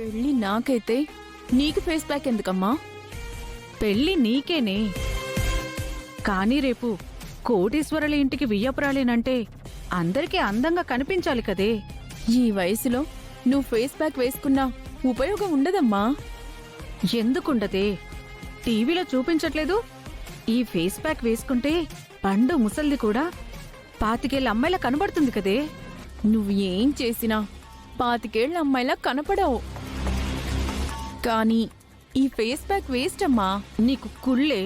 పెళ్ళి నాకైతే నీకు ఫేస్ ప్యాక్ ఎందుకమ్మా? పెళ్ళి నీకేనే, కానీ రేపు కోటీశ్వరుల ఇంటికి వియ్యపురాలేనంటే అందరికీ అందంగా కనిపించాలి కదే. ఈ వయసులో నువ్వు ఫేస్ ప్యాక్ వేసుకున్నా ఉపయోగం ఉండదమ్మా. ఎందుకుండదే? టీవీలో చూపించట్లేదు? ఈ ఫేస్ ప్యాక్ వేసుకుంటే పండు ముసల్ది కూడా 25 అమ్మాయిలా కనబడుతుంది కదే. నువ్వు ఏం చేసినా 25 అమ్మాయిలా కనపడవు. కానీ ఈ ఫేస్ ప్యాక్ వేస్ట్ అమ్మా. నీకు కుళ్ళే,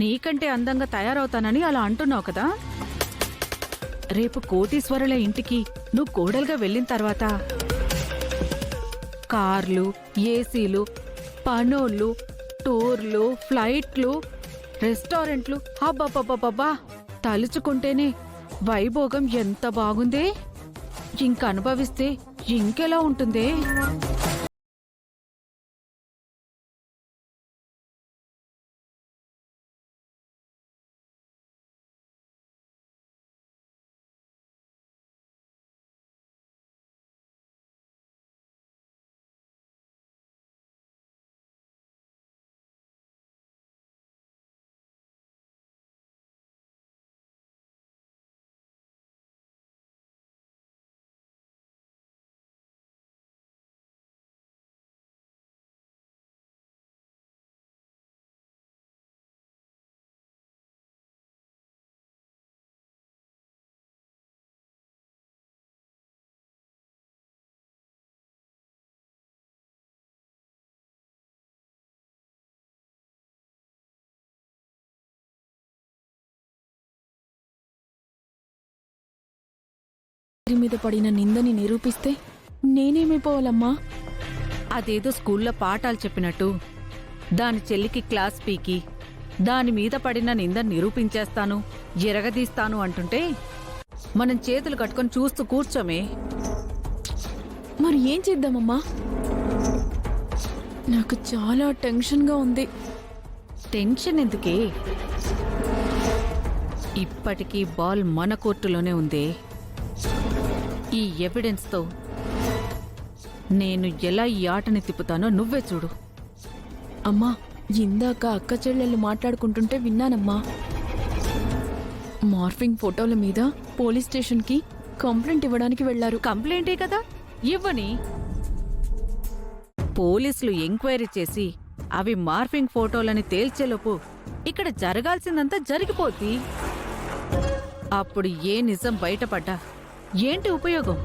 నీకంటే అందంగా తయారవుతానని అలా అంటున్నావు కదా. రేపు కోటీశ్వరుల ఇంటికి నువ్వు కోడలుగా వెళ్ళిన తర్వాత కార్లు, ఏసీలు, పనోళ్ళు, టూర్లు, ఫ్లైట్లు, రెస్టారెంట్లు, అబ్బబ్బబ్బబ్బా తలుచుకుంటేనే వైభోగం ఎంత బాగుందే. ఇంక అనుభవిస్తే ఇంకెలా ఉంటుందే. మీద పడిన నిందని నిరూపిస్తే నేనేమైపోవాలమ్మా? అదేదో స్కూల్లో పాఠాలు చెప్పినట్టు దాని చెల్లికి క్లాస్ పీకి దాని మీద పడిన నింద నిరూపించేస్తాను, ఎరగదీస్తాను అంటుంటే మనం చేతులు కట్టుకొని చూస్తూ కూర్చోమే. మరి ఏం చేద్దామమ్మా? నాకు చాలా టెన్షన్గా ఉంది. టెన్షన్ ఎందుకే? ఇప్పటికీ బాల్ మన కోర్టులోనే ఉందే. ఈ ఎవిడెన్స్తో నేను ఎలా ఈ ఆటని తిప్పుతానో నువ్వే చూడు. అమ్మా, ఇందాక అక్క చెల్లెళ్ళు మాట్లాడుకుంటుంటే విన్నానమ్మా. మార్ఫింగ్ ఫోటోల మీద పోలీస్ స్టేషన్కి కంప్లైంట్ ఇవ్వడానికి వెళ్లారు. కంప్లైంటే కదా, ఇవ్వని. పోలీసులు ఎంక్వైరీ చేసి అవి మార్ఫింగ్ ఫోటోలని తేల్చేలోపు ఇక్కడ జరగాల్సిందంతా జరిగిపోద్ది. అప్పుడు ఏ నిజం బయటపడ్డా ఏంటి ఉపయోగం?